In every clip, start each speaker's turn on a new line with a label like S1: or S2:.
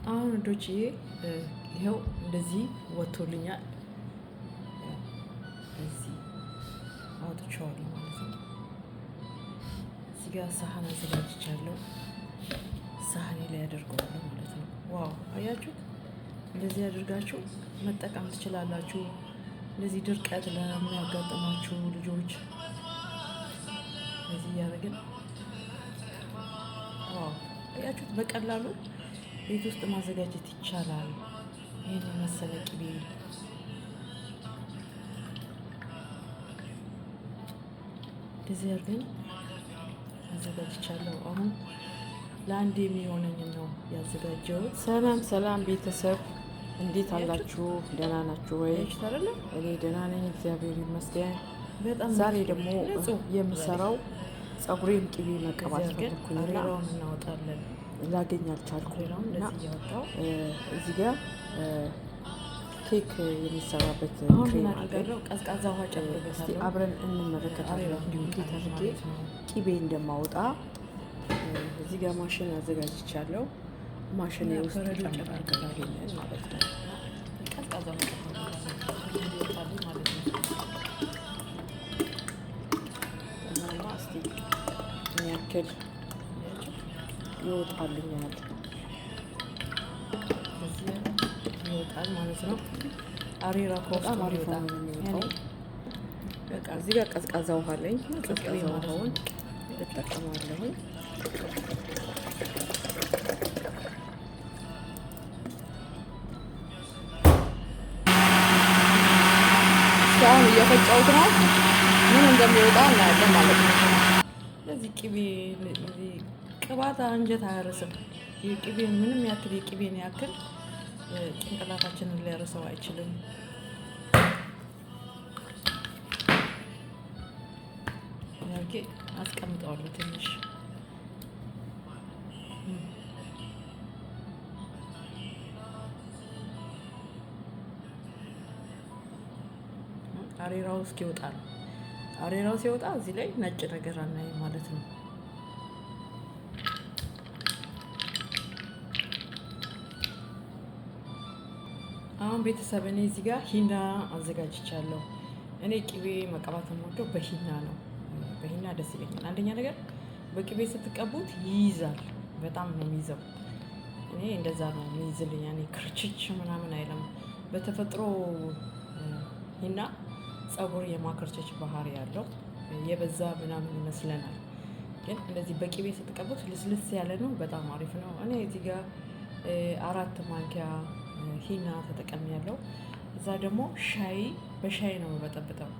S1: አሁን ወዶችዬ ይኸው እንደዚህ ወጥቶልኛል። እዚህ አውጥቼዋለሁ ማለት ነው። እዚህ ጋር ሳህን አዘጋጅቻለሁ። ሳህኔ ላይ አደርገዋለሁ ማለት ነው። ዋው አያችሁ፣ እንደዚህ አድርጋችሁ መጠቀም ትችላላችሁ። እንደዚህ ድርቀት ለሚያጋጥማችሁ ልጆች እንደዚህ እያደረግን ዋው አያችሁት፣ በቀላሉ ቤት ውስጥ ማዘጋጀት ይቻላል። ይህን የመሰለ ቅቤ እንደዚህ አድርገን አዘጋጅቻለሁ። አሁን ለአንድ የሚሆነኝ ነው ያዘጋጀሁት።
S2: ሰላም ሰላም ቤተሰብ እንዴት አላችሁ? ደህና ናችሁ ወይ? እኔ ደህና ነኝ፣ እግዚአብሔር ይመስገን። ዛሬ ደግሞ የምሰራው ፀጉሬን ቅቤ መቀባት ፈለኩኝና
S1: እናወጣለን።
S2: ላገኝ አልቻልኩም እና እዚህ ጋር ኬክ የሚሰራበት ክሬም አለው።
S1: ቀዝቃዛ ውሃ ጨምሬበታለሁ።
S2: አብረን እንመለከታለን እንዲሁም እንዴት አድርጌ ቅቤ እንደማወጣ። እዚህ ጋር ማሽን አዘጋጅቻለሁ። ማሽን ውስጥ ጨምራለሁ ማለት ነው።
S1: ቀዝቃዛ ውሃ ጨምሬበታለሁ ማለት ነው።
S2: እና እስቲ ምን ያክል ይወጣልኛል።
S1: ይወጣል ማለት ነው። አሬራ
S2: በጣም አሪፍ ነው የሚወጣው። በቃ እዚህ ጋር ቀዝቃዛ ውሃ አለኝ። ቀዝቃዛ ውሃውን እጠቀማለሁ። አሁን እየፈጫሁት ነው። ምን እንደሚወጣ እናያለን ማለት ነው።
S1: ለዚህ ቅቤ ቅባት አንጀት አያርስም። የቅቤ ምንም ያክል የቅቤን ያክል ጭንቅላታችንን ሊያርሰው አይችልም። ያርጌ አስቀምጠዋለሁ ትንሽ አሬራው እስኪወጣ ነው። አሬራው ሲወጣ እዚህ ላይ ነጭ ነገር አናይም ማለት ነው። አሁን ቤተሰብ እኔ እዚህ ጋር ሂና አዘጋጅቻለሁ። እኔ ቅቤ መቀባት የምወደው በሂና ነው። በሂና ደስ ይለኛል። አንደኛ ነገር በቅቤ ስትቀቡት ይይዛል፣ በጣም ነው የሚይዘው። እኔ እንደዛ ነው የሚይዝልኝ። እኔ ክርችች ምናምን አይለም። በተፈጥሮ ሂና ፀጉር የማከርቸች ባህሪ ያለው የበዛ ምናምን ይመስለናል። ግን እንደዚህ በቅቤ ስትቀቡት ልስልስ ያለ ነው። በጣም አሪፍ ነው። እኔ እዚህ ጋር 4 ማንኪያ ሂና ተጠቅሜያለሁ። እዛ ደግሞ በሻይ ነው የምበጠብጠው።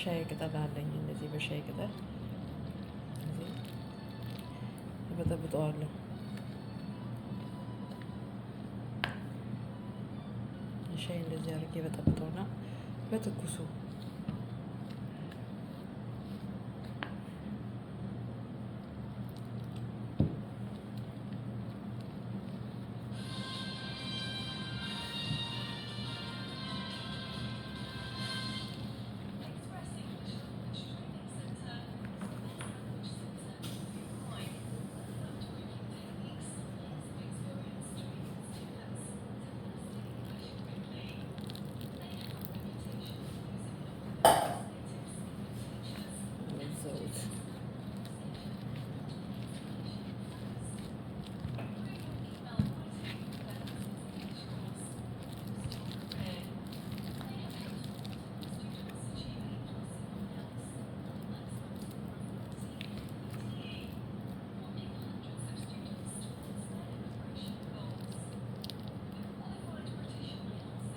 S1: ሻይ ቅጠል አለኝ። እንደዚህ በሻይ ቅጠል እበጠብጠዋለሁ። ሻይ እንደዚህ አድርጌ በጠብጠውና በትኩሱ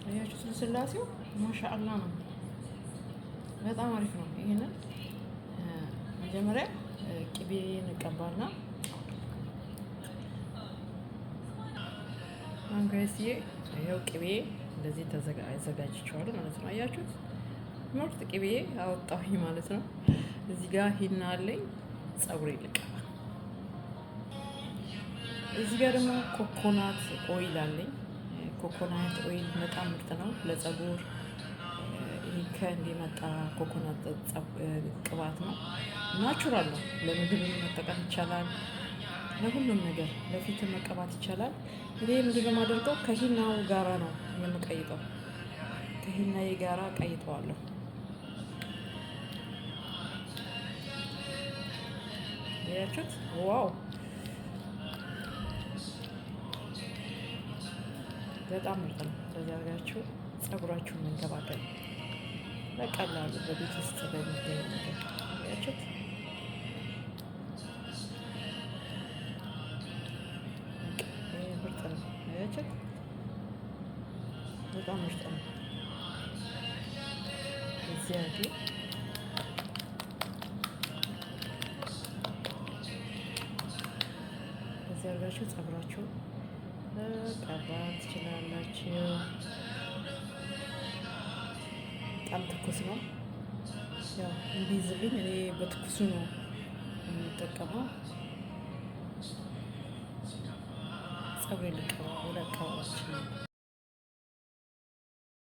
S1: ያያችሁት ልስላሴው ማሻአላ ነው። በጣም አሪፍ ነው። ይሄንን መጀመሪያ ቅቤ እንቀባና አንጋይስዬ ይኸው ቅቤ እንደዚህ አዘጋጅቼዋለሁ ማለት ነው። አያችሁት? ምርጥ ቅቤ አወጣሁኝ ማለት ነው። እዚህ ጋር ሂና አለኝ። ፀጉሬ ልቀባ። እዚህ ጋር ደግሞ ኮኮናት ኦይል አለኝ። ኮኮናት ኦይል በጣም ምርጥ ነው ለፀጉር። ይሄ ከእንዲመጣ ኮኮናት ቅባት ነው። ናቹራል ነው። ለምግብ መጠቀም ይቻላል። ለሁሉም ነገር ለፊት መቀባት ይቻላል። እኔ ምንድነው የማደርገው ከሂናው ጋራ ነው የምቀይጠው። ከሂናዬ ጋራ ቀይጠዋለሁ። ያያችሁት? ዋው በጣም ምርጥ ነው። እንደዚህ አድርጋችሁ ፀጉራችሁን መንከባከብ በቀላሉ በቤት ውስጥ በሚገኝ ነገር ያያችሁት? ምርጥ ነው። ያያችሁት? በጣም ምርጥ ነው። እዚያ ግን እዚህ አድርጋችሁ ፀጉራችሁ ቀባት ትችላላችሁ። በጣም ትኩስ ነው። ያው እንዲይዝልኝ እኔ በትኩሱ ነው የምጠቀመው። ፀጉሬ ልቀባው ለቀባችን